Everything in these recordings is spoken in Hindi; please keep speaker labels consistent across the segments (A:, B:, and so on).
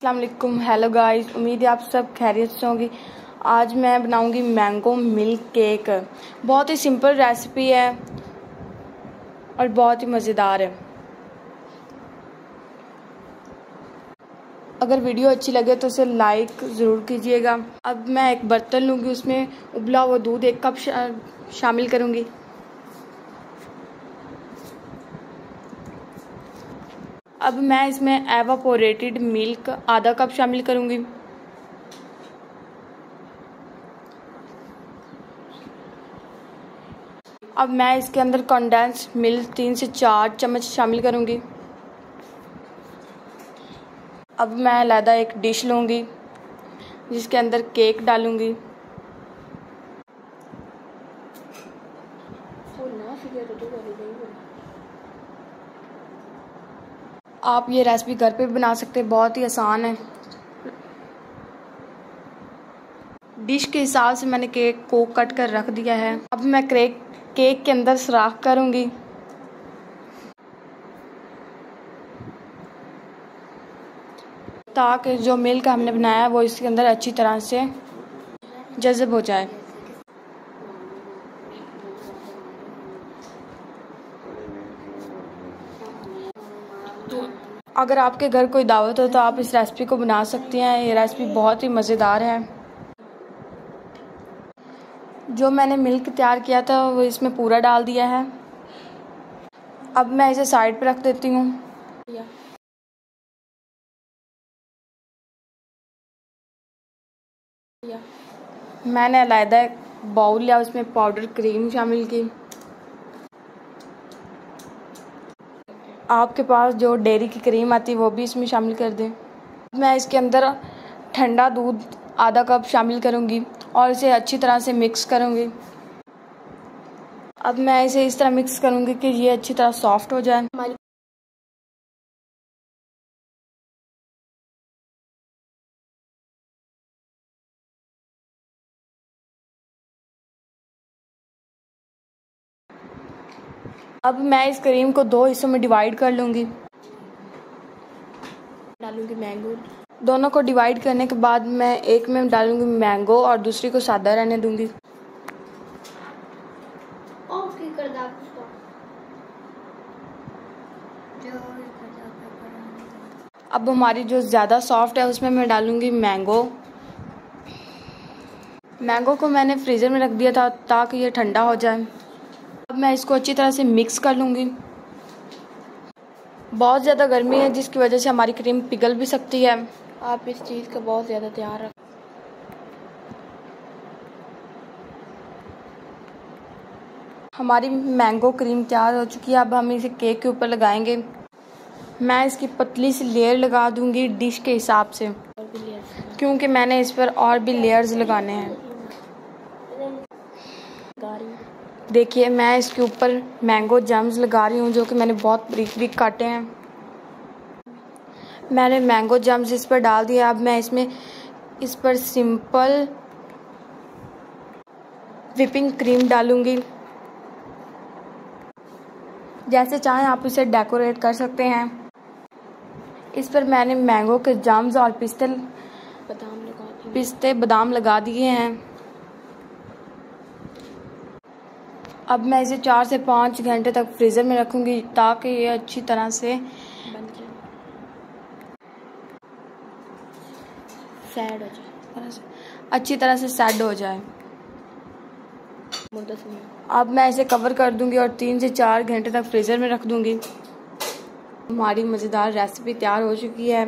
A: अस्सलाम वालेकुम। हेलो गाइस, उम्मीद है आप सब खैरियत से होंगी। आज मैं बनाऊंगी मैंगो मिल्क केक। बहुत ही सिंपल रेसिपी है और बहुत ही मज़ेदार है। अगर वीडियो अच्छी लगे तो उसे लाइक ज़रूर कीजिएगा। अब मैं एक बर्तन लूँगी, उसमें उबला हुआ दूध 1 कप शामिल करूँगी। अब मैं इसमें एवापोरेटेड मिल्क आधा कप शामिल करूँगी। अब मैं इसके अंदर कंडेंस मिल्क 3 से 4 चम्मच शामिल करूँगी। अब मैं अलहदा एक डिश लूँगी जिसके अंदर केक डालूँगी। आप ये रेसिपी घर पे भी बना सकते हैं, बहुत ही आसान है। डिश के हिसाब से मैंने केक को कट कर रख दिया है। अब मैं केक के अंदर सुराख करूँगी। ताकि जो मिल्क हमने बनाया है वो इसके अंदर अच्छी तरह से जज़ब हो जाए। तो अगर आपके घर कोई दावत हो तो आप इस रेसिपी को बना सकती हैं। ये रेसिपी बहुत ही मज़ेदार है। जो मैंने मिल्क तैयार किया था वो इसमें पूरा डाल दिया है। अब मैं इसे साइड पर रख देती हूँ। मैंने अलहदा एक बाउल लिया, उसमें पाउडर क्रीम शामिल की। आपके पास जो डेयरी की क्रीम आती है वो भी इसमें शामिल कर दें। मैं इसके अंदर ठंडा दूध आधा कप शामिल करूँगी और इसे अच्छी तरह से मिक्स करूँगी। अब मैं इसे इस तरह मिक्स करूँगी कि ये अच्छी तरह सॉफ्ट हो जाए। अब मैं इस क्रीम को 2 हिस्सों में डिवाइड कर लूँगी। डालूँगी मैंगो। दोनों को डिवाइड करने के बाद मैं एक में डालूँगी मैंगो और दूसरी को सादा रहने दूँगी। अब हमारी जो ज़्यादा सॉफ्ट है उसमें मैं डालूँगी मैंगो। मैंगो को मैंने फ्रीज़र में रख दिया था ताकि ये ठंडा हो जाए। अब मैं इसको अच्छी तरह से मिक्स कर लूँगी। बहुत ज़्यादा गर्मी है जिसकी वजह से हमारी क्रीम पिघल भी सकती है। आप इस चीज़ का बहुत ज़्यादा ध्यान रखें। हमारी मैंगो क्रीम तैयार हो चुकी है। अब हम इसे केक के ऊपर लगाएंगे। मैं इसकी पतली सी लेयर लगा दूंगी डिश के हिसाब से, क्योंकि मैंने इस पर और भी लेयर्स लगाने हैं। देखिए, मैं इसके ऊपर मैंगो जम्स लगा रही हूँ जो कि मैंने बहुत बारीक बारीक काटे हैं। मैंने मैंगो जम्स इस पर डाल दिया। अब मैं इस पर सिंपल व्हिपिंग क्रीम डालूंगी। जैसे चाहें आप इसे डेकोरेट कर सकते हैं। इस पर मैंने मैंगो के जम्स और पिस्ते बादाम लगा दिए हैं। अब मैं इसे 4 से 5 घंटे तक फ्रीज़र में रखूँगी ताकि ये अच्छी तरह से सेट हो जाए, अच्छी तरह से सेट हो जाए। अब मैं इसे कवर कर दूंगी और 3 से 4 घंटे तक फ्रीज़र में रख दूंगी। हमारी मज़ेदार रेसिपी तैयार हो चुकी है।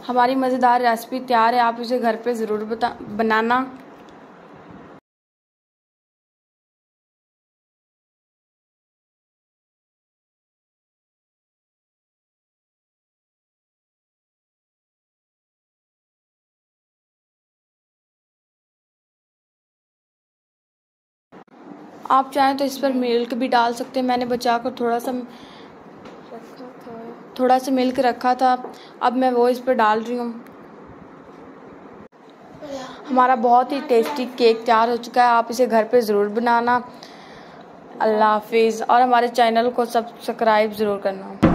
A: हमारी मज़ेदार रेसिपी तैयार है, आप इसे घर पे ज़रूर बनाना। आप चाहें तो इस पर मिल्क भी डाल सकते हैं। मैंने बचा कर थोड़ा सा मिल्क रखा था। अब मैं वो इस पर डाल रही हूँ। हमारा बहुत ही टेस्टी केक तैयार हो चुका है। आप इसे घर पे ज़रूर बनाना। अल्लाह हाफिज़ और हमारे चैनल को सब्सक्राइब ज़रूर करना।